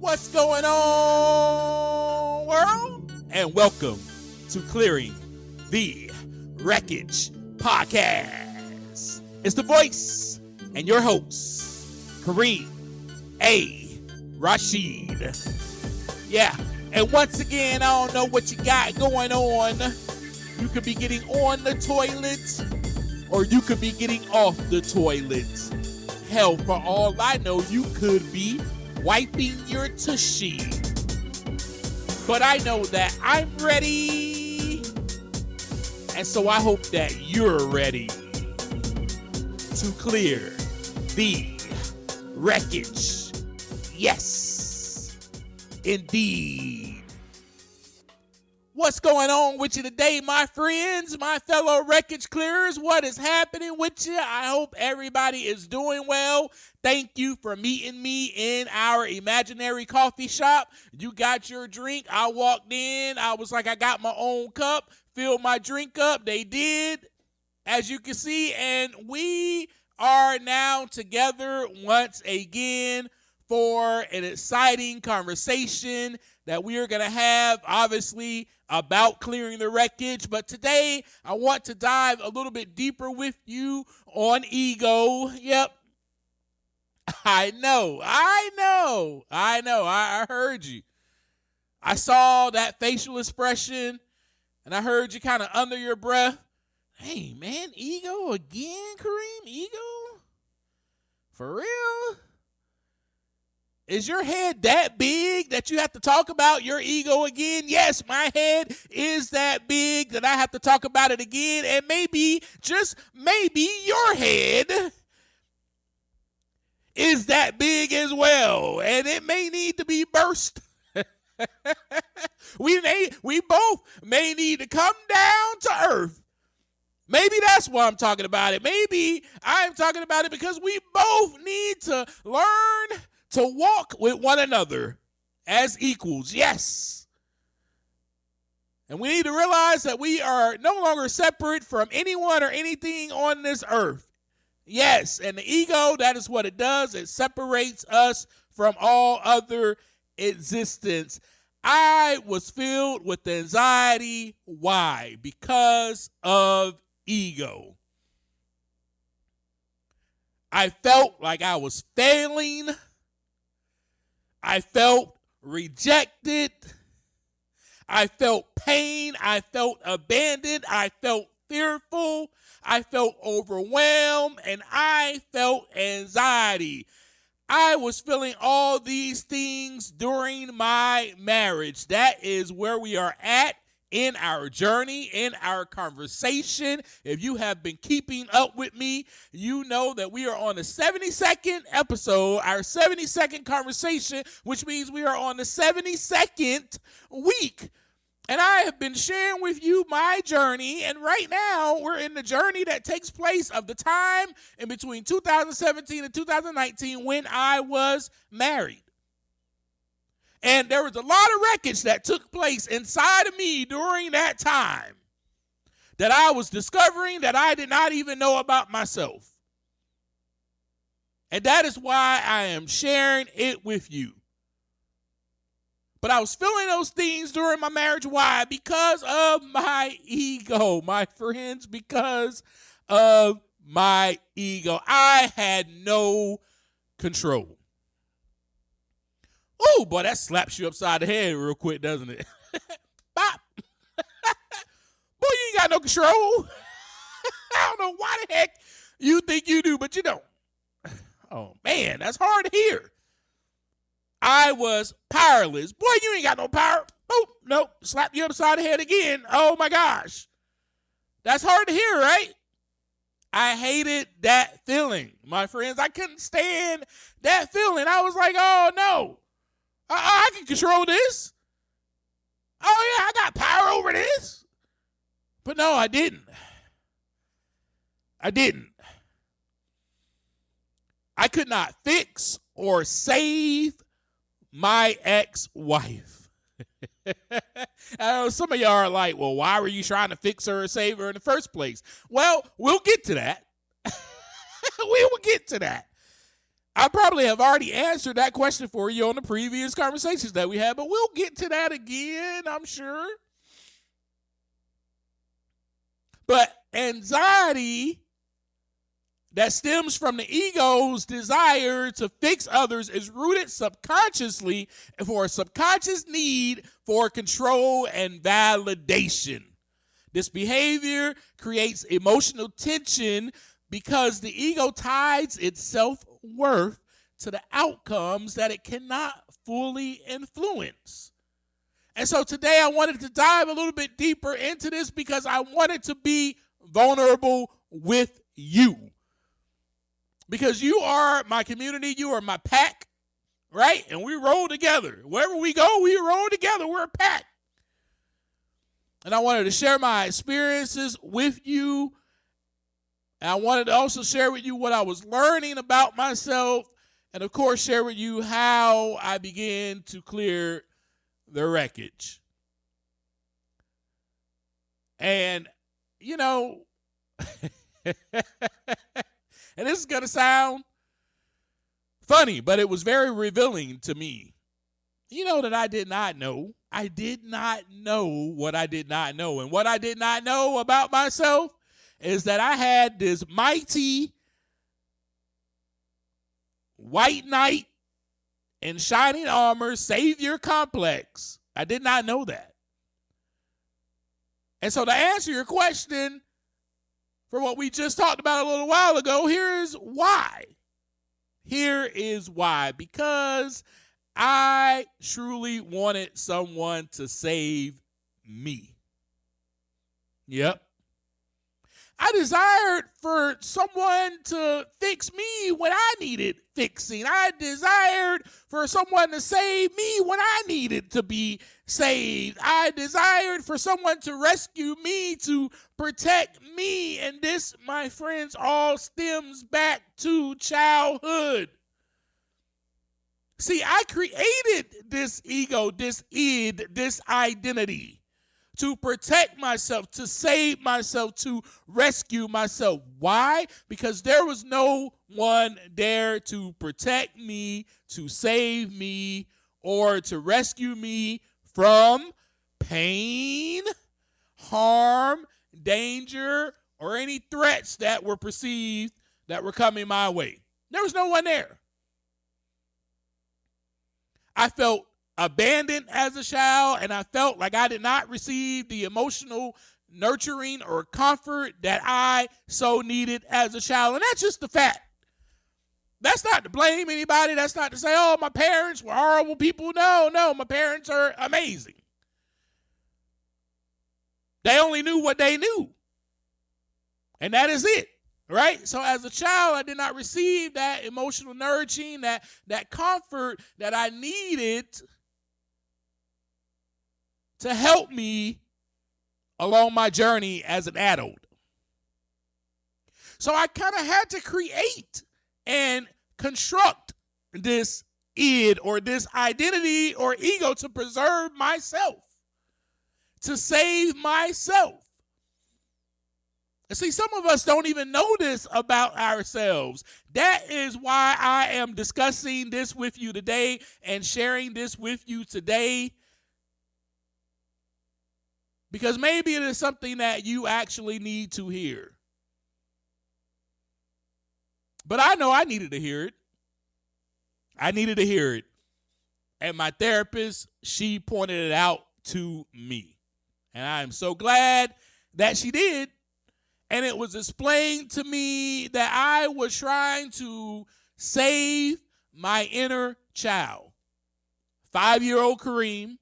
What's going on, world? And welcome to Clearing the Wreckage Podcast. It's the voice and your host, Kareem A. Rashid. Yeah, and once again, I don't know what you got going on. You could be getting on the toilet, or you could be getting off the toilet. Hell, for all I know, you could be wiping your tushy. But I know that I'm ready. And so I hope that you're ready to clear the wreckage. Yes, indeed. What's going on with you today, my friends, my fellow Wreckage Clearers? What is happening with you? I hope everybody is doing well. Thank you for meeting me in our imaginary coffee shop. You got your drink. I walked in. I was like, I got my own cup. Filled my drink up. They did, as you can see. And we are now together once again for an exciting conversation that we are going to have, obviously, about clearing the wreckage. But today, I want to dive a little bit deeper with you on ego. Yep. I know. I heard you. I saw that facial expression, and I heard you kind of under your breath. Hey, man, ego again, Kareem? Ego? For real? Is your head that big that you have to talk about your ego again? Yes, my head is that big that I have to talk about it again. And maybe, just maybe, your head is that big as well. And it may need to be burst. We both may need to come down to earth. Maybe that's why I'm talking about it. Maybe I'm talking about it because we both need to learn to walk with one another as equals, yes. And we need to realize that we are no longer separate from anyone or anything on this earth. Yes, and the ego, that is what it does. It separates us from all other existence. I was filled with anxiety. Why? Because of ego. I felt like I was failing. I felt rejected. I felt pain. I felt abandoned. I felt fearful. I felt overwhelmed. And I felt anxiety. I was feeling all these things during my marriage. That is where we are at in our journey, in our conversation. If you have been keeping up with me, you know that we are on the 72nd episode, our 72nd conversation, which means we are on the 72nd week. And I have been sharing with you my journey, and right now we're in the journey that takes place of the time in between 2017 and 2019 when I was married. And there was a lot of wreckage that took place inside of me during that time that I was discovering that I did not even know about myself. And that is why I am sharing it with you. But I was feeling those things during my marriage. Why? Because of my ego, my friends, because of my ego. I had no control. Oh, boy, that slaps you upside the head real quick, doesn't it? Bop. Boy, you ain't got no control. I don't know why the heck you think you do, but you don't. Oh, man, that's hard to hear. I was powerless. Boy, you ain't got no power. Oh, nope, slap you upside the head again. Oh, my gosh. That's hard to hear, right? I hated that feeling, my friends. I couldn't stand that feeling. I was like, oh, no. I can control this. Oh, yeah, I got power over this. But no, I didn't. I could not fix or save my ex-wife. I know some of y'all are like, well, why were you trying to fix her or save her in the first place? Well, we'll get to that. We will get to that. I probably have already answered that question for you on the previous conversations that we had, but we'll get to that again, I'm sure. But anxiety that stems from the ego's desire to fix others is rooted subconsciously for a subconscious need for control and validation. This behavior creates emotional tension because the ego ties its self-worth to the outcomes that it cannot fully influence. And so today I wanted to dive a little bit deeper into this because I wanted to be vulnerable with you. Because you are my community, you are my pack, right? And we roll together. Wherever we go, we roll together. We're a pack. And I wanted to share my experiences with you. And I wanted to also share with you what I was learning about myself. And of course, share with you how I began to clear the wreckage. And, you know, and this is going to sound funny, but it was very revealing to me. You know that I did not know. I did not know what I did not know. And what I did not know about myself is that I had this mighty white knight in shining armor savior complex. I did not know that. And so to answer your question, for what we just talked about a little while ago, here is why. Here is why. Because I truly wanted someone to save me. Yep. I desired for someone to fix me when I needed fixing. I desired for someone to save me when I needed to be saved. I desired for someone to rescue me, to protect me. And this, my friends, all stems back to childhood. See, I created this ego, this id, this identity to protect myself, to save myself, to rescue myself. Why? Because there was no one there to protect me, to save me, or to rescue me from pain, harm, danger, or any threats that were perceived that were coming my way. There was no one there. I felt abandoned as a child, and I felt like I did not receive the emotional nurturing or comfort that I so needed as a child. And that's just the fact. That's not to blame anybody. That's not to say, oh, my parents were horrible people. No, my parents are amazing. They only knew what they knew. And that is it. Right? So as a child, I did not receive that emotional nourishing, that comfort that I needed to help me along my journey as an adult. So I kind of had to create and construct this id or this identity or ego to preserve myself, to save myself. And see, some of us don't even know this about ourselves. That is why I am discussing this with you today and sharing this with you today. Because maybe it is something that you actually need to hear. But I know I needed to hear it. I needed to hear it. And my therapist, she pointed it out to me. And I am so glad that she did. And it was explained to me that I was trying to save my inner child. 5-year-old Kareem,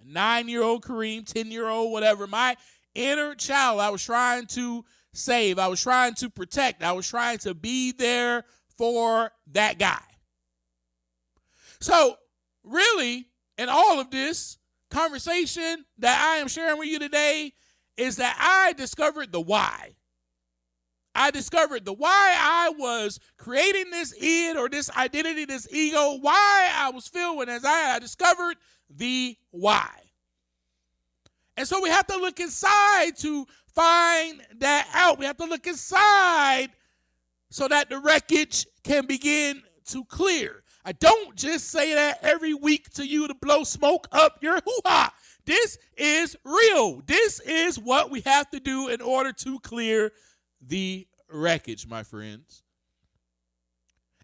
9-year-old Kareem, 10-year-old, whatever. My inner child, I was trying to save. I was trying to protect. I was trying to be there for that guy. So, really, in all of this conversation that I am sharing with you today is that I discovered the why. I discovered the why I was creating this id or this identity, this ego, why I was feeling as I discovered the why. And so we have to look inside to find that out. We have to look inside so that the wreckage can begin to clear. I don't just say that every week to you to blow smoke up your hoo-ha. This is real. This is what we have to do in order to clear the wreckage, my friends.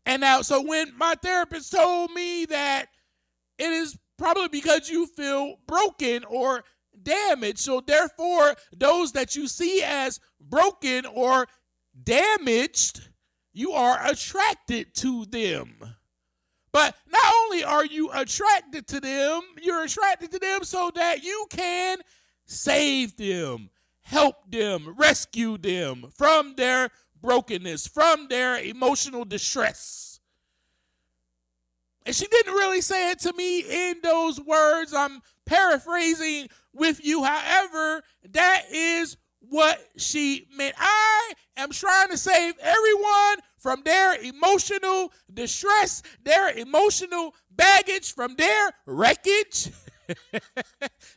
And now, so when my therapist told me that it is probably because you feel broken or damaged, so therefore those that you see as broken or damaged, you are attracted to them. But not only are you attracted to them, you're attracted to them so that you can save them, help them, rescue them from their brokenness, from their emotional distress. And she didn't really say it to me in those words. I'm paraphrasing with you. However, that is what she meant. I am trying to save everyone from their emotional distress, their emotional baggage, from their wreckage.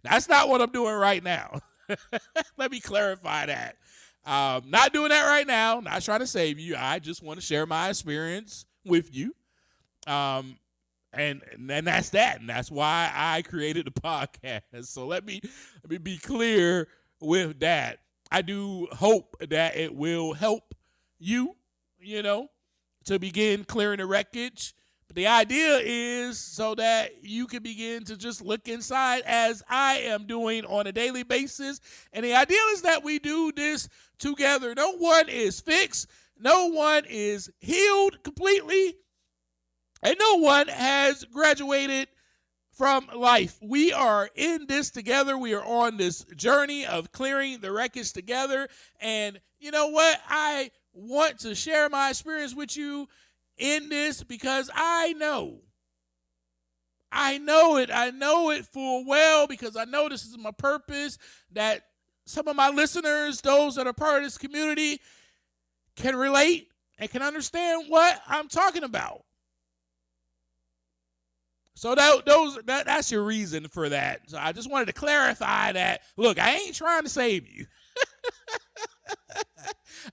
That's not what I'm doing right now. Let me clarify that. Not doing that right now. Not trying to save you. I just want to share my experience with you. And that's that. And that's why I created the podcast. So let me be clear with that. I do hope that it will help you, to begin clearing the wreckage. But the idea is so that you can begin to just look inside as I am doing on a daily basis. And the idea is that we do this together. No one is fixed. No one is healed completely. And no one has graduated from life. We are in this together. We are on this journey of clearing the wreckage together. And you know what? I want to share my experience with you in this because I know it. I know it full well because I know this is my purpose, that some of my listeners, those that are part of this community, can relate and can understand what I'm talking about. So that's your reason for that. So I just wanted to clarify that. Look, I ain't trying to save you.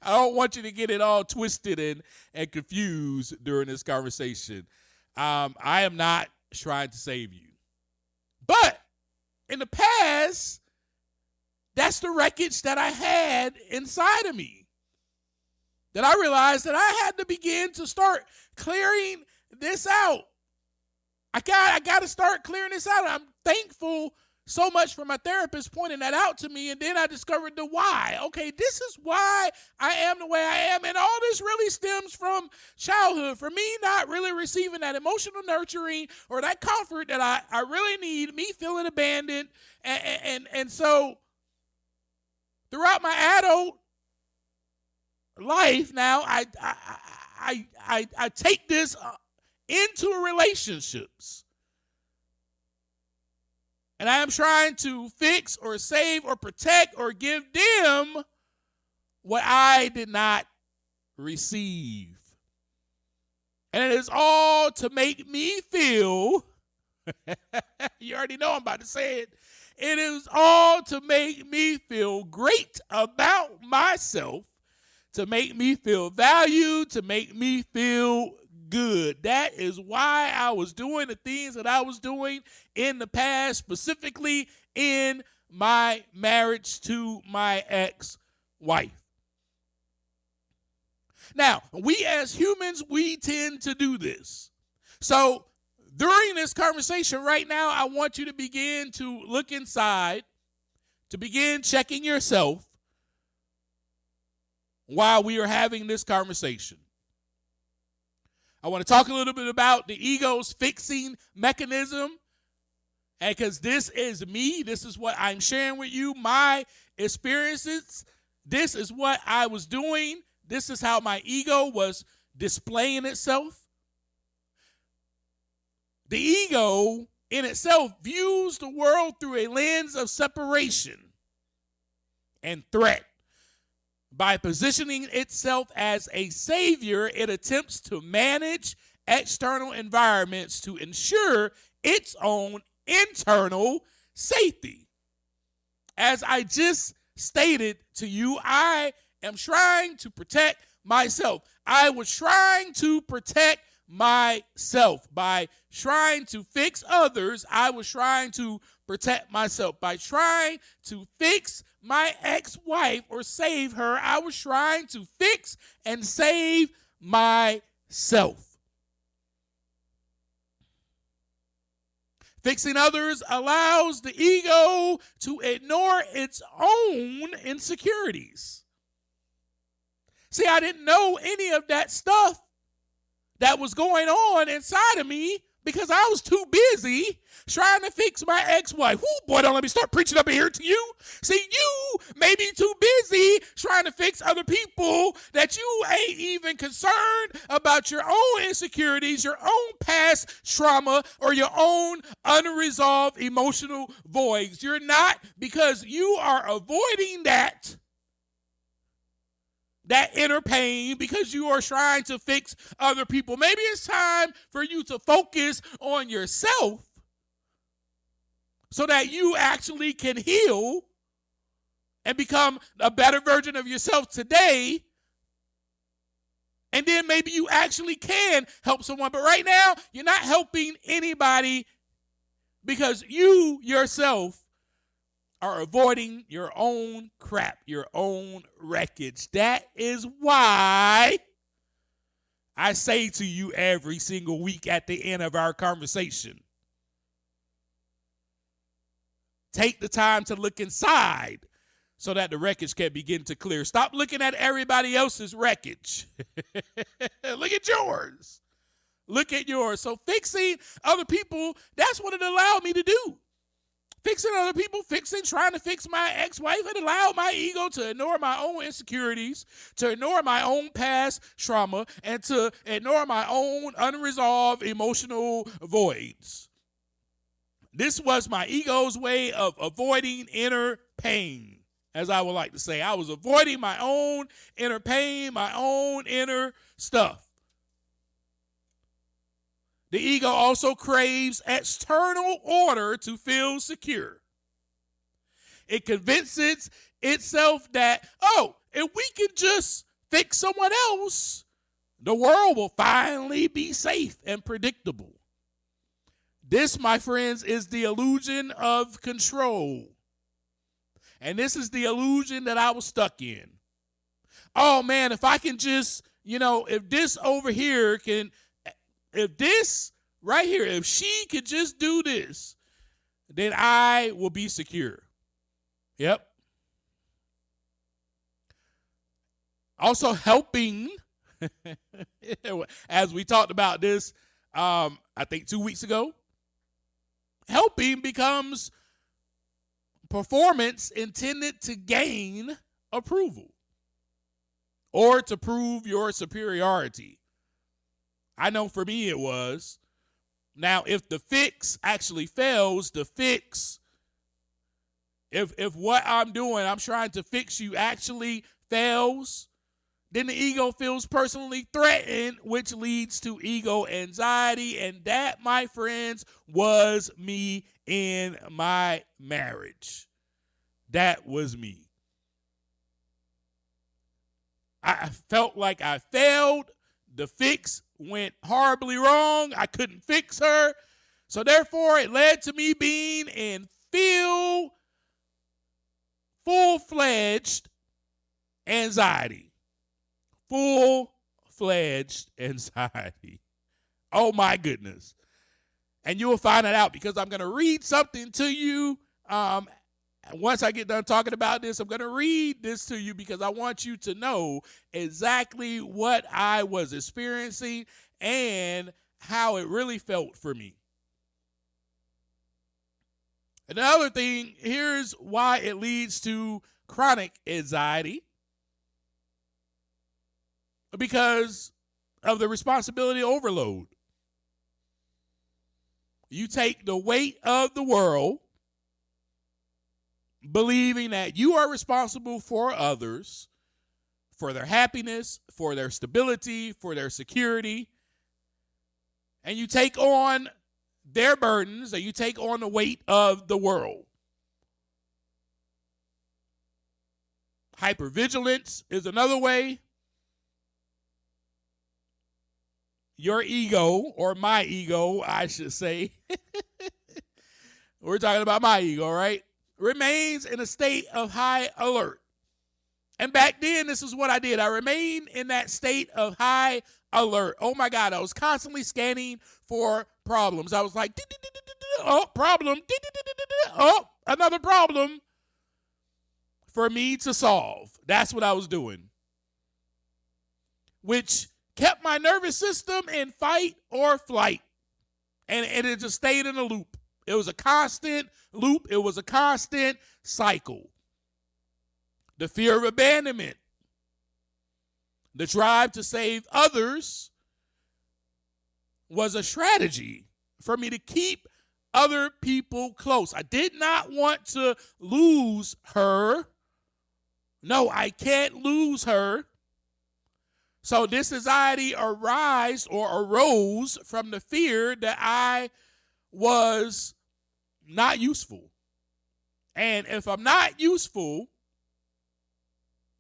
I don't want you to get it all twisted and confused during this conversation. I am not trying to save you. But in the past, that's the wreckage that I had inside of me. That I realized that I had to begin to start clearing this out. I got to start clearing this out. I'm thankful so much for my therapist pointing that out to me, and then I discovered the why. Okay, this is why I am the way I am, and all this really stems from childhood. For me, not really receiving that emotional nurturing or that comfort that I really need, me feeling abandoned, and so throughout my adult life now, I take this into relationships. And I am trying to fix or save or protect or give them what I did not receive. And it is all to make me feel, you already know I'm about to say it, it is all to make me feel great about myself, to make me feel valued, to make me feel good. That is why I was doing the things that I was doing in the past, specifically in my marriage to my ex-wife. Now, we as humans, we tend to do this. So during this conversation right now, I want you to begin to look inside, to begin checking yourself while we are having this conversation. I want to talk a little bit about the ego's fixing mechanism. And because this is me, this is what I'm sharing with you, my experiences. This is what I was doing. This is how my ego was displaying itself. The ego in itself views the world through a lens of separation and threat. By positioning itself as a savior, it attempts to manage external environments to ensure its own internal safety. As I just stated to you, I am trying to protect myself. I was trying to protect myself. By trying to fix others, I was trying to protect myself. By trying to fix my ex-wife or save her, I was trying to fix and save myself. Fixing others allows the ego to ignore its own insecurities. See, I didn't know any of that stuff that was going on inside of me because I was too busy trying to fix my ex-wife. Ooh, boy, don't let me start preaching up here to you. See, you may be too busy trying to fix other people that you ain't even concerned about your own insecurities, your own past trauma, or your own unresolved emotional voids. You're not, because you are avoiding that inner pain because you are trying to fix other people. Maybe it's time for you to focus on yourself so that you actually can heal and become a better version of yourself today. And then maybe you actually can help someone. But right now, you're not helping anybody because you yourself are avoiding your own crap, your own wreckage. That is why I say to you every single week at the end of our conversation, take the time to look inside so that the wreckage can begin to clear. Stop looking at everybody else's wreckage. Look at yours. Look at yours. So fixing other people, that's what it allowed me to do. Fixing other people, trying to fix my ex-wife, it allowed my ego to ignore my own insecurities, to ignore my own past trauma, and to ignore my own unresolved emotional voids. This was my ego's way of avoiding inner pain, as I would like to say. I was avoiding my own inner pain, my own inner stuff. The ego also craves external order to feel secure. It convinces itself that, if we can just fix someone else, the world will finally be safe and predictable. This, my friends, is the illusion of control. And this is the illusion that I was stuck in. Oh, man, if I can just, if this over here can... If this right here, if she could just do this, then I will be secure. Yep. Also helping, as we talked about this, I think 2 weeks ago, helping becomes performance intended to gain approval or to prove your superiority. I know for me it was. Now, if the fix actually fails, if what I'm doing, I'm trying to fix you, actually fails, then the ego feels personally threatened, which leads to ego anxiety. And that, my friends, was me in my marriage. That was me. I felt like I failed. The fix went horribly wrong. I couldn't fix her. So therefore, it led to me being in full-fledged anxiety. Full-fledged anxiety. Oh, my goodness. And you will find it out because I'm going to read something to you. Once I get done talking about this, I'm going to read this to you because I want you to know exactly what I was experiencing and how it really felt for me. Another thing, here's why it leads to chronic anxiety. Because of the responsibility overload. You take the weight of the world, believing that you are responsible for others, for their happiness, for their stability, for their security, and you take on their burdens, and you take on the weight of the world. Hypervigilance is another way. your ego, or my ego, I should say, we're talking about my ego, right? Remains in a state of high alert. And back then, this is what I did. I remained in that state of high alert. Oh my God, I was constantly scanning for problems. I was like, oh, problem, oh, another problem for me to solve. That's what I was doing, which kept my nervous system in fight or flight. And it just stayed in a loop. It was a constant loop. It was a constant cycle. The fear of abandonment, the drive to save others was a strategy for me to keep other people close. I did not want to lose her. No, I can't lose her. So this anxiety arose from the fear that I was not useful. And if I'm not useful,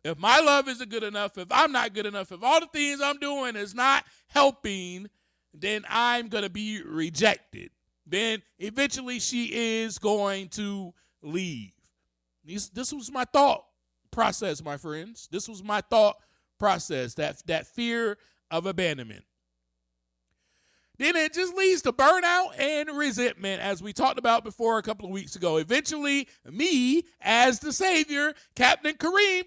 if my love isn't good enough, if I'm not good enough, if all the things I'm doing is not helping, then I'm going to be rejected. Then eventually she is going to leave. This was my thought process, my friends. This was my thought process, that fear of abandonment. Then it just leads to burnout and resentment, as we talked about before a couple of weeks ago. Eventually, me, as the savior, Captain Kareem,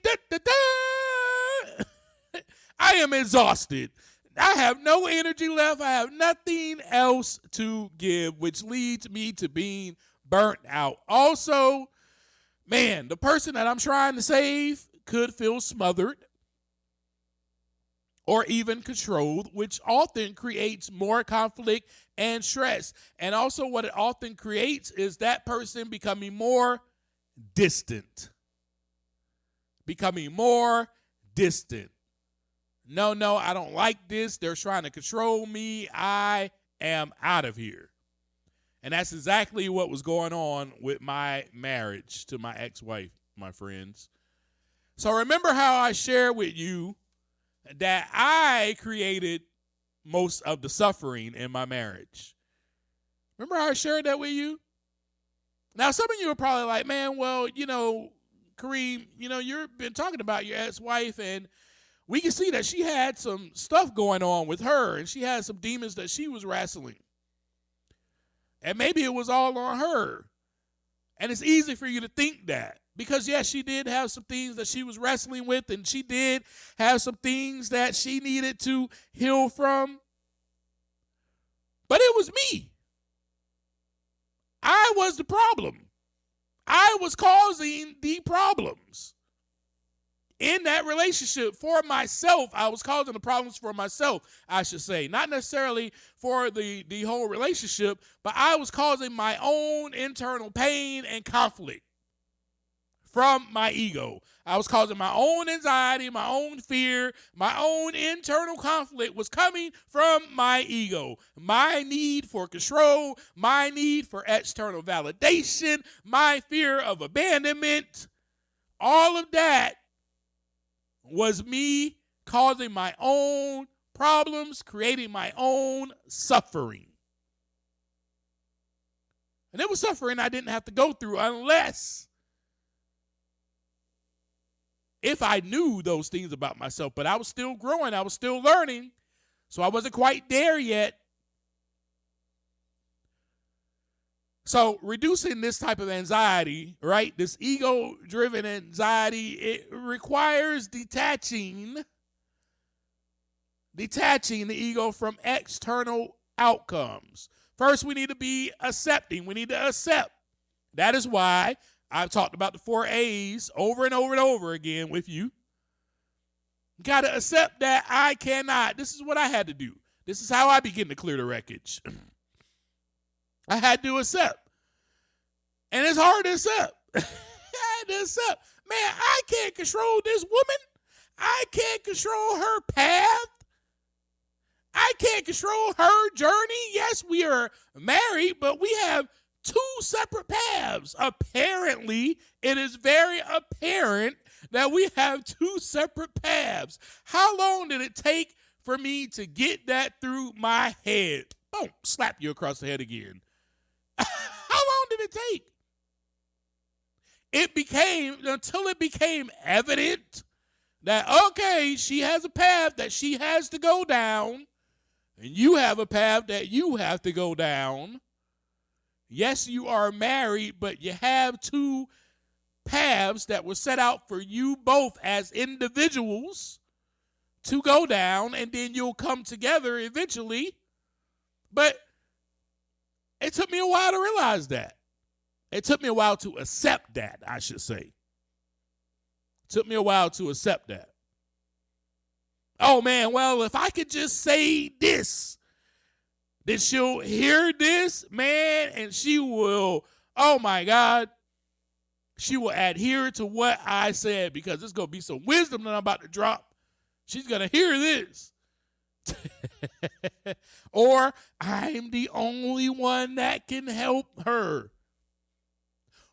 I am exhausted. I have no energy left. I have nothing else to give, which leads me to being burnt out. Also, man, the person that I'm trying to save could feel smothered or even controlled, which often creates more conflict and stress. And also what it often creates is that person becoming more distant. Becoming more distant. No, I don't like this. They're trying to control me. I am out of here. And that's exactly what was going on with my marriage to my ex-wife, my friends. So remember how I shared with you that I created most of the suffering in my marriage. Remember how I shared that with you? Now, some of you are probably like, man, well, Kareem, you've been talking about your ex-wife, and we can see that she had some stuff going on with her, and she had some demons that she was wrestling. And maybe it was all on her. And it's easy for you to think that. Because, yes, she did have some things that she was wrestling with, and she did have some things that she needed to heal from. But it was me. I was the problem. I was causing the problems in that relationship for myself. I was causing the problems for myself, I should say. Not necessarily for the whole relationship, but I was causing my own internal pain and conflict from my ego. I was causing my own anxiety, my own fear, my own internal conflict was coming from my ego. My need for control, my need for external validation, my fear of abandonment, all of that was me causing my own problems, creating my own suffering. And it was suffering I didn't have to go through unless if I knew those things about myself. But I was still growing. I was still learning. So I wasn't quite there yet. So reducing this type of anxiety, right, this ego-driven anxiety, it requires detaching the ego from external outcomes. First, we need to be accepting. We need to accept. That is why I've talked about the 4 A's over and over and over again with you. Got to accept that I cannot. This is what I had to do. This is how I begin to clear the wreckage. I had to accept. And it's hard to accept. I had to accept. Man, I can't control this woman. I can't control her path. I can't control her journey. Yes, we are married, but we have 2 separate paths. Apparently, it is very apparent that we have 2 separate paths. How long did it take for me to get that through my head. Boom, slap you across the head again. How long did it take? Until it became evident that, okay, she has a path that she has to go down, and you have a path that you have to go down. Yes, you are married, but you have two paths that were set out for you both as individuals to go down, and then you'll come together eventually. But it took me a while to realize that. It took me a while to accept that, I should say. It took me a while to accept that. Oh, man, well, if I could just say this, then she'll hear this, man, and she will, oh, my God, she will adhere to what I said, because there's going to be some wisdom that I'm about to drop. She's going to hear this. Or I'm the only one that can help her.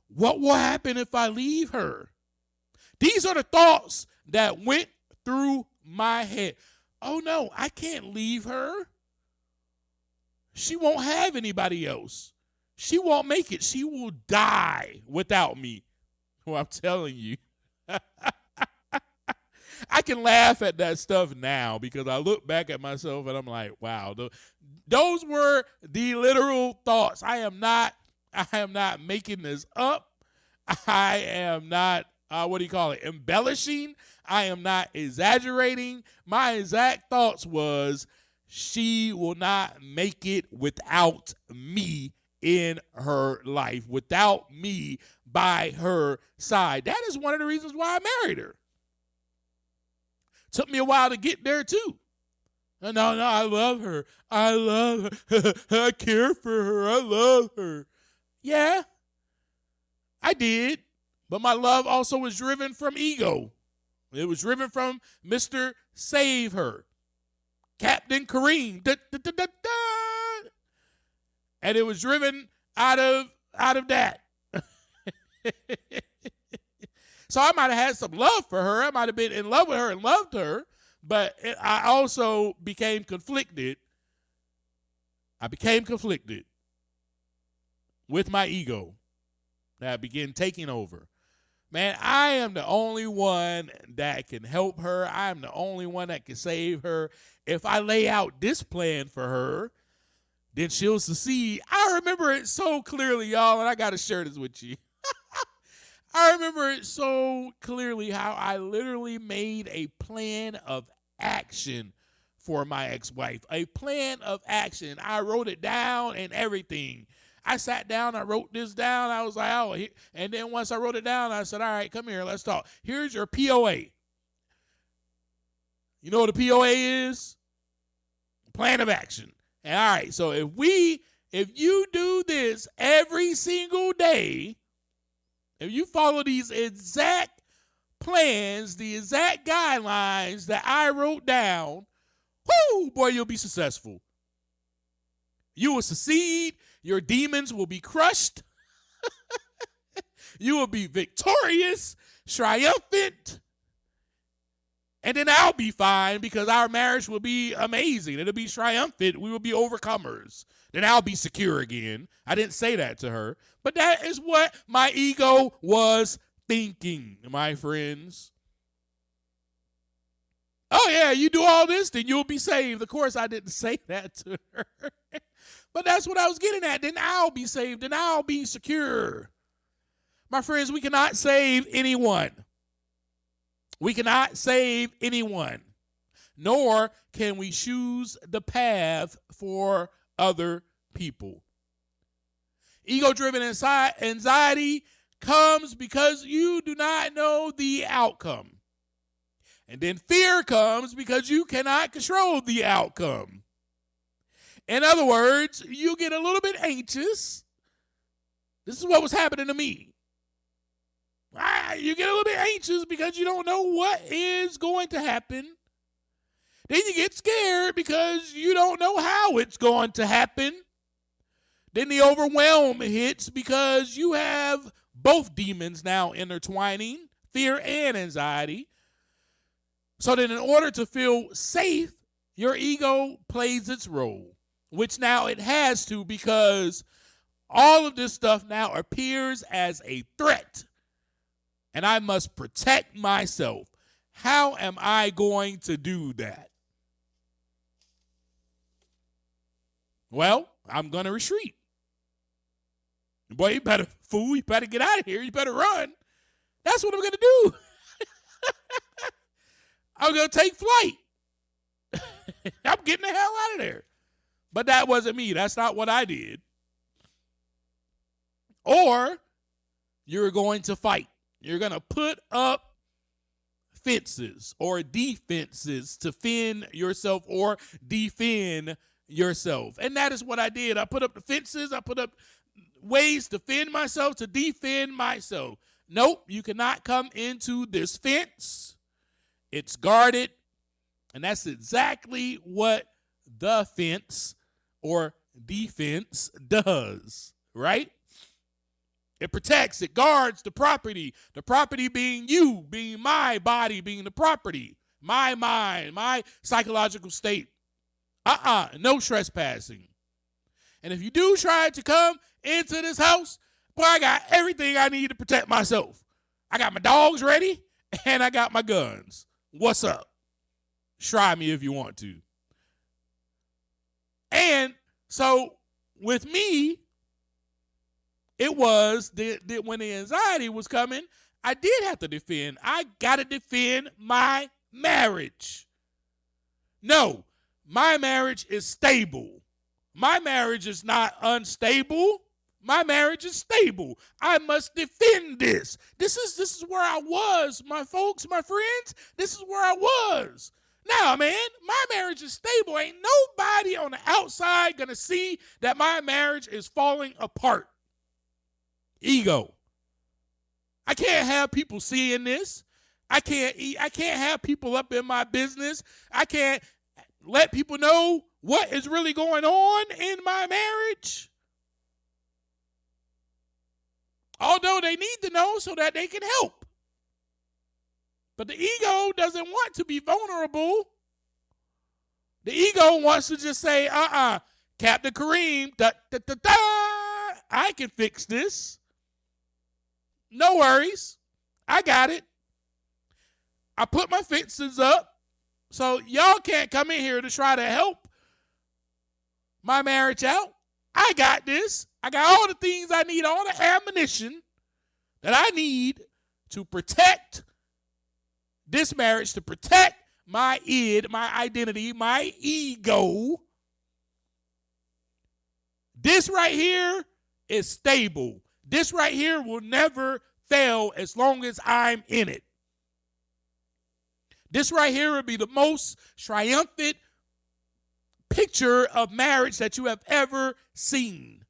What will happen if I leave her? These are the thoughts that went through my head. Oh, no, I can't leave her. She won't have anybody else. She won't make it. She will die without me. Well, I'm telling you. I can laugh at that stuff now because I look back at myself and I'm like, wow, those were the literal thoughts. I am not making this up. I am not, embellishing. I am not exaggerating. My exact thoughts was, she will not make it without me in her life, without me by her side. That is one of the reasons why I married her. Took me a while to get there too. No, I love her. I love her. I care for her. I love her. Yeah, I did. But my love also was driven from ego. It was driven from Mr. Save Her, Captain Kareem. Da, da, da, da, da. And it was driven out of that. So I might have had some love for her. I might have been in love with her and loved her, but I also became conflicted. I became conflicted with my ego that began taking over. Man, I am the only one that can help her. I am the only one that can save her. If I lay out this plan for her, then she'll succeed. I remember it so clearly, y'all, and I got to share this with you. I remember it so clearly how I literally made a plan of action for my ex-wife. A plan of action. I wrote it down and everything. I sat down, I wrote this down. I was like, oh, and then once I wrote it down, I said, all right, come here, let's talk. Here's your POA. You know what a POA is? Plan of action. And all right, so if you do this every single day, if you follow these exact plans, the exact guidelines that I wrote down, whoo, boy, you'll be successful. You will succeed. Your demons will be crushed. You will be victorious, triumphant. And then I'll be fine because our marriage will be amazing. It'll be triumphant. We will be overcomers. Then I'll be secure again. I didn't say that to her. But that is what my ego was thinking, my friends. Oh, yeah, you do all this, then you'll be saved. Of course, I didn't say that to her. But that's what I was getting at. Then I'll be saved. Then I'll be secure. My friends, we cannot save anyone. We cannot save anyone. Nor can we choose the path for other people. Ego-driven anxiety comes because you do not know the outcome. And then fear comes because you cannot control the outcome. In other words, you get a little bit anxious. This is what was happening to me. You get a little bit anxious because you don't know what is going to happen. Then you get scared because you don't know how it's going to happen. Then the overwhelm hits because you have both demons now intertwining, fear and anxiety. So then in order to feel safe, Your ego plays its role, which now it has to, because all of this stuff now appears as a threat, and I must protect myself. How am I going to do that? Well, I'm going to retreat. Boy, you better get out of here. You better run. That's what I'm going to do. I'm going to take flight. I'm getting the hell out of there. But that wasn't me. That's not what I did. Or you're going to fight. You're going to put up fences or defenses to fend yourself or defend yourself. And that is what I did. I put up the fences. I put up ways to fend myself, to defend myself. Nope, you cannot come into this fence. It's guarded. And that's exactly what the fence or defense does, right? It protects, it guards the property being you, being my body, being the property, my mind, my psychological state. No trespassing. And if you do try to come into this house, boy, I got everything I need to protect myself. I got my dogs ready, and I got my guns. What's up? Try me if you want to. And so with me, it was that when the anxiety was coming, I did have to defend. I got to defend my marriage. No, my marriage is stable. My marriage is not unstable. My marriage is stable. I must defend this. This is where I was, my folks, my friends. This is where I was. Now, man, my marriage is stable. Ain't nobody on the outside going to see that my marriage is falling apart. Ego. I can't have people seeing this. I can't have people up in my business. I can't let people know what is really going on in my marriage. Although they need to know so that they can help. But the ego doesn't want to be vulnerable. The ego wants to just say, Captain Kareem, I can fix this. No worries. I got it. I put my fences up, so y'all can't come in here to try to help my marriage out. I got this. I got all the things I need, all the ammunition that I need to protect this marriage, to protect my id, my identity, my ego. This right here is stable. This right here will never fail as long as I'm in it. This right here will be the most triumphant picture of marriage that you have ever seen.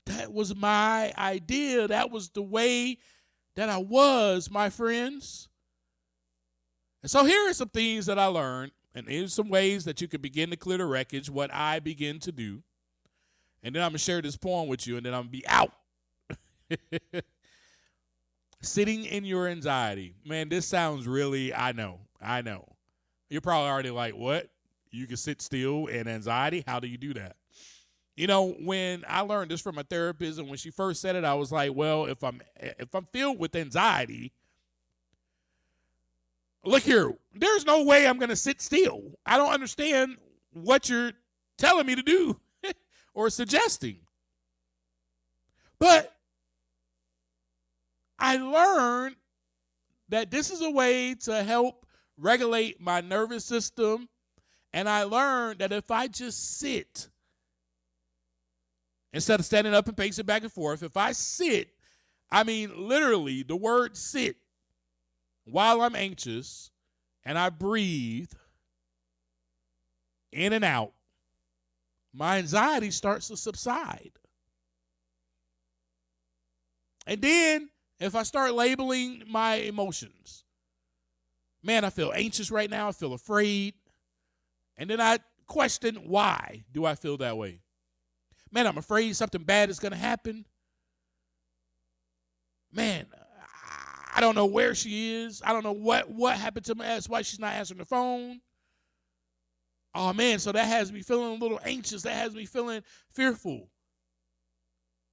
That was my idea. That was the way that I was, my friends. And so here are some things that I learned, and here's some ways that you can begin to clear the wreckage, what I begin to do. And then I'm going to share this poem with you, and then I'm going to be out. Sitting in your anxiety. Man, this sounds really, I know. You're probably already like, what? You can sit still in anxiety? How do you do that? You know, when I learned this from a therapist, and when she first said it, I was like, well, if I'm filled with anxiety, look here, there's no way I'm going to sit still. I don't understand what you're telling me to do or suggesting. But I learned that this is a way to help regulate my nervous system. And I learned that if I just sit, instead of standing up and pacing back and forth, if I sit, I mean literally the word sit, while I'm anxious, and I breathe in and out, my anxiety starts to subside. And then if I start labeling my emotions, man, I feel anxious right now, I feel afraid, and then I question, why do I feel that way? Man, I'm afraid something bad is going to happen. Man, I don't know where she is. I don't know what happened to me. That's why she's not answering the phone. Oh, man, so that has me feeling a little anxious. That has me feeling fearful.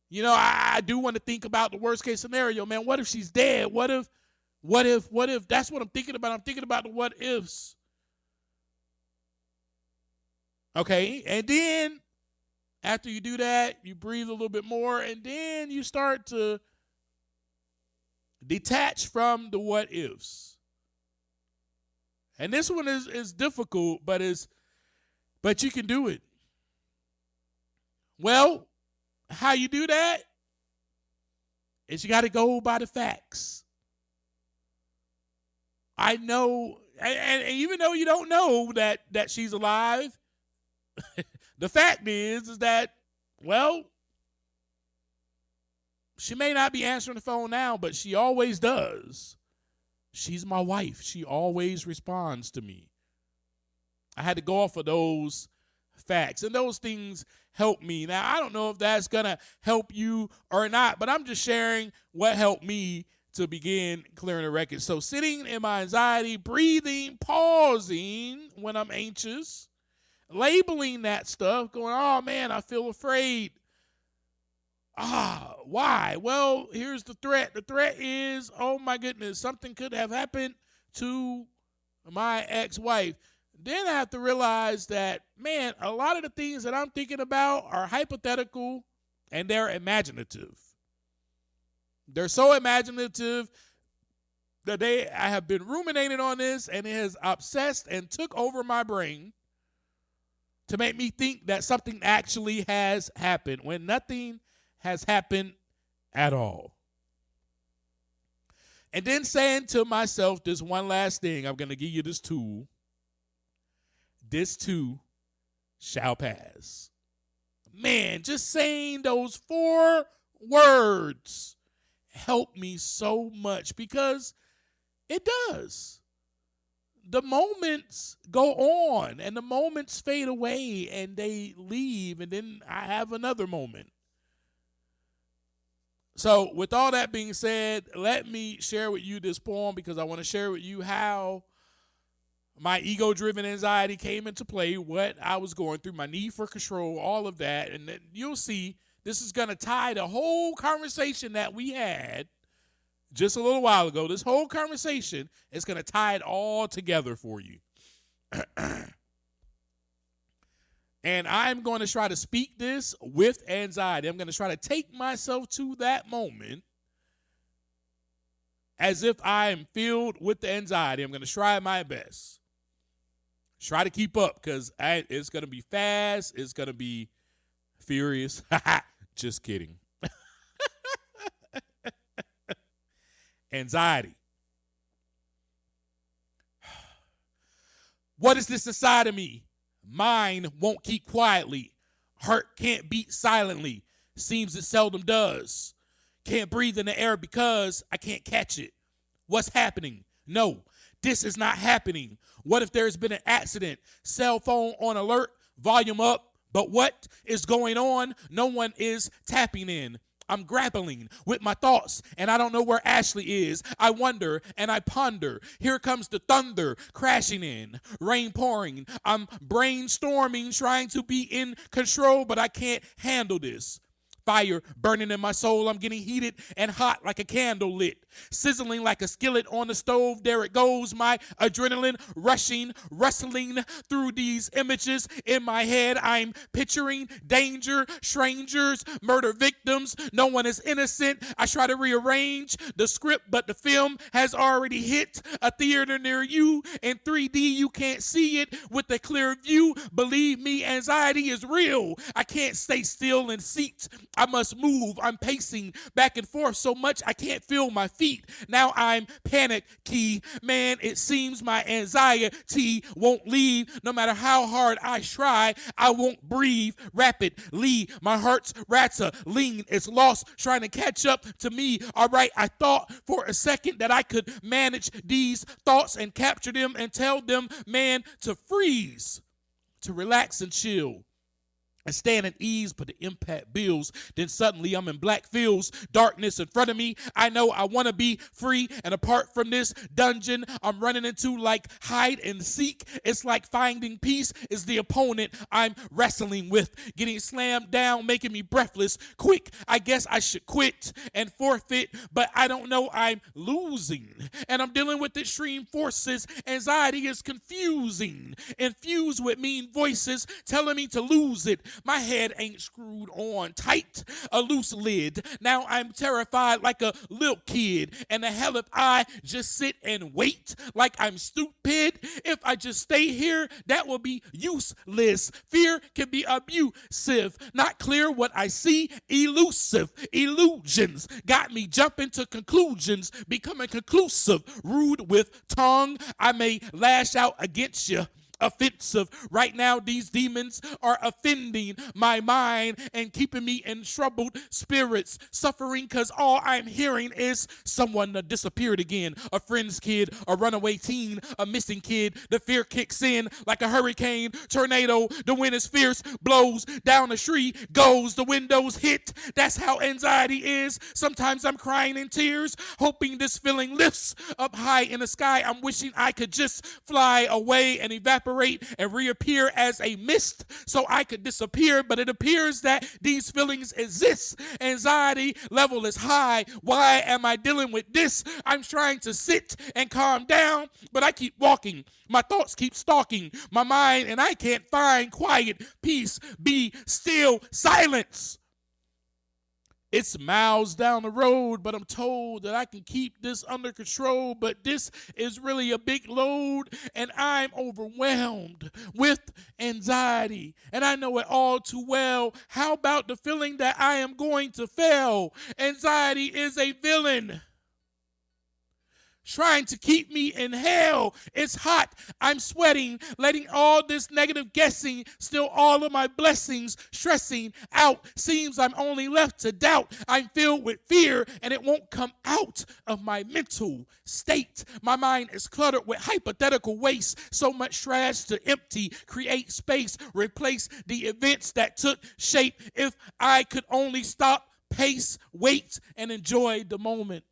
You know, I do want to think about the worst case scenario, man. What if she's dead? What if? That's what I'm thinking about. I'm thinking about the what ifs. Okay, and then after you do that, you breathe a little bit more, and then you start to detach from the what ifs. And this one is difficult, but you can do it. Well, how you do that is you got to go by the facts. I know, and even though you don't know that she's alive, the fact is that, well, she may not be answering the phone now, but she always does. She's my wife. She always responds to me. I had to go off of those facts, and those things help me. Now, I don't know if that's going to help you or not, but I'm just sharing what helped me to begin clearing the wreckage. So sitting in my anxiety, breathing, pausing when I'm anxious, labeling that stuff, going, oh, man, I feel afraid. Why? Well, here's the threat. The threat is, oh, my goodness, something could have happened to my ex-wife. Then I have to realize that, man, a lot of the things that I'm thinking about are hypothetical and they're imaginative. They're so imaginative that I have been ruminating on this, and it has obsessed and took over my brain to make me think that something actually has happened when nothing has happened at all. And then saying to myself this one last thing, I'm going to give you this tool. This too shall pass. Man, just saying those 4 words helped me so much, because it does. The moments go on and the moments fade away and they leave, and then I have another moment. So with all that being said, let me share with you this poem, because I want to share with you how my ego-driven anxiety came into play, what I was going through, my need for control, all of that. And then you'll see this is going to tie the whole conversation that we had just a little while ago. This whole conversation is going to tie it all together for you. And I'm going to try to speak this with anxiety. I'm going to try to take myself to that moment as if I am filled with the anxiety. I'm going to try my best. Try to keep up, because it's going to be fast. It's going to be furious. Just kidding. Anxiety. What is this inside of me? Mind won't keep quietly. Heart can't beat silently. Seems it seldom does. Can't breathe in the air because I can't catch it. What's happening? No, this is not happening. What if there's been an accident? Cell phone on alert, volume up. But what is going on? No one is tapping in. I'm grappling with my thoughts, and I don't know where Ashley is. I wonder and I ponder. Here comes the thunder crashing in, rain pouring. I'm brainstorming, trying to be in control, but I can't handle this. Fire burning in my soul. I'm getting heated and hot like a candle lit. Sizzling like a skillet on the stove. There it goes. My adrenaline rushing, rustling through these images in my head. I'm picturing danger, strangers, murder victims. No one is innocent. I try to rearrange the script, but the film has already hit a theater near you. In 3D, you can't see it with a clear view. Believe me, anxiety is real. I can't stay still in seats. I must move. I'm pacing back and forth so much I can't feel my feet. Now I'm panicky. Man, it seems my anxiety won't leave. No matter how hard I try, I won't breathe rapidly. My heart's rattling. It's lost trying to catch up to me. All right, I thought for a second that I could manage these thoughts and capture them and tell them, man, to freeze, to relax and chill. I stand at ease, but the impact builds. Then suddenly I'm in black fields, darkness in front of me. I know I want to be free and apart from this dungeon I'm running into like hide and seek. It's like finding peace is the opponent I'm wrestling with. Getting slammed down, making me breathless. Quick, I guess I should quit and forfeit, but I don't know I'm losing. And I'm dealing with extreme forces. Anxiety is confusing, infused with mean voices telling me to lose it. My head ain't screwed on tight, a loose lid. Now I'm terrified like a little kid. And the hell if I just sit and wait like I'm stupid? If I just stay here, that will be useless. Fear can be abusive. Not clear what I see, elusive. Illusions got me jumping to conclusions, becoming conclusive. Rude with tongue, I may lash out against you. Offensive. Right now, these demons are offending my mind and keeping me in troubled spirits, suffering because all I'm hearing is someone disappeared again. A friend's kid, a runaway teen, a missing kid. The fear kicks in like a hurricane, tornado. The wind is fierce, blows down the street, goes, the windows hit. That's how anxiety is. Sometimes I'm crying in tears, hoping this feeling lifts up high in the sky. I'm wishing I could just fly away and evaporate and reappear as a mist so I could disappear, but it appears that these feelings exist. Anxiety level is high. Why am I dealing with this? I'm trying to sit and calm down, but I keep walking. My thoughts keep stalking my mind, and I can't find quiet, peace, be still, silence. It's miles down the road, but I'm told that I can keep this under control. But this is really a big load, and I'm overwhelmed with anxiety. And I know it all too well. How about the feeling that I am going to fail? Anxiety is a villain trying to keep me in hell. It's hot. I'm sweating, letting all this negative guessing steal all of my blessings, stressing out. Seems I'm only left to doubt. I'm filled with fear, and it won't come out of my mental state. My mind is cluttered with hypothetical waste. So much trash to empty, create space, replace the events that took shape. If I could only stop, pace, wait, and enjoy the moment.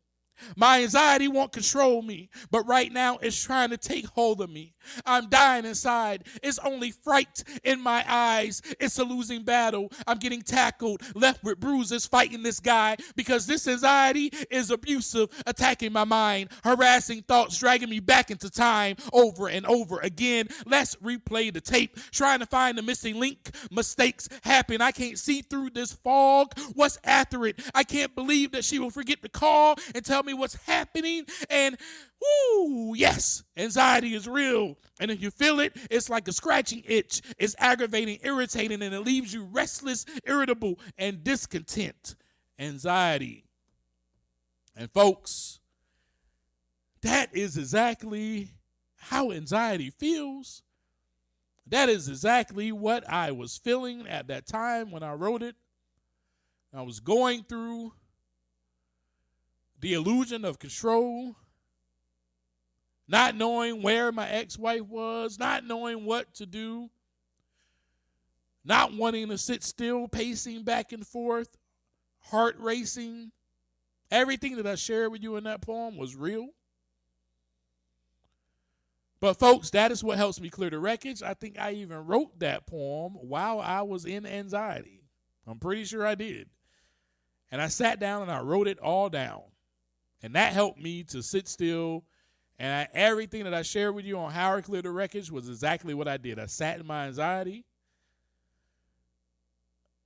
My anxiety won't control me, but right now it's trying to take hold of me. I'm dying inside. It's only fright in my eyes. It's a losing battle. I'm getting tackled, left with bruises fighting this guy because this anxiety is abusive, attacking my mind, harassing thoughts, dragging me back into time over and over again. Let's replay the tape, trying to find the missing link. Mistakes happen. I can't see through this fog. What's after it? I can't believe that she will forget to call and tell me what's happening. And whoo, yes, anxiety is real. And if you feel it, it's like a scratching itch. It's aggravating, irritating, and it leaves you restless, irritable, and discontent. Anxiety. And folks, that is exactly how anxiety feels. That is exactly what I was feeling at that time when I wrote it. I was going through the illusion of control, not knowing where my ex-wife was, not knowing what to do, not wanting to sit still, pacing back and forth, heart racing. Everything that I shared with you in that poem was real. But folks, that is what helps me clear the wreckage. I think I even wrote that poem while I was in anxiety. I'm pretty sure I did. And I sat down and I wrote it all down. And that helped me to sit still. And everything that I shared with you on how I cleared the wreckage was exactly what I did. I sat in my anxiety.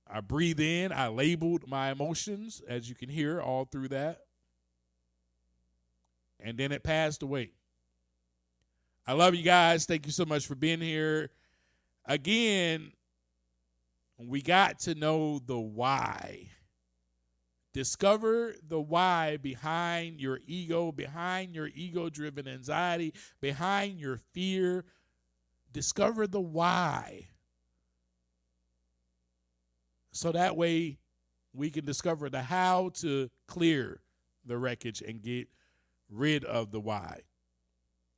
I breathed in. I labeled my emotions, as you can hear all through that. And then it passed away. I love you guys. Thank you so much for being here. Again, we got to know the why. Discover the why behind your ego, behind your ego-driven anxiety, behind your fear. Discover the why. So that way we can discover the how to clear the wreckage and get rid of the why.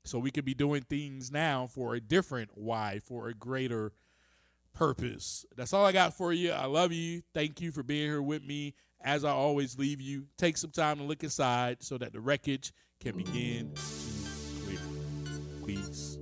So we could be doing things now for a different why, for a greater purpose. That's all I got for you. I love you. Thank you for being here with me. As I always leave you, take some time to look inside so that the wreckage can begin to clear. Peace.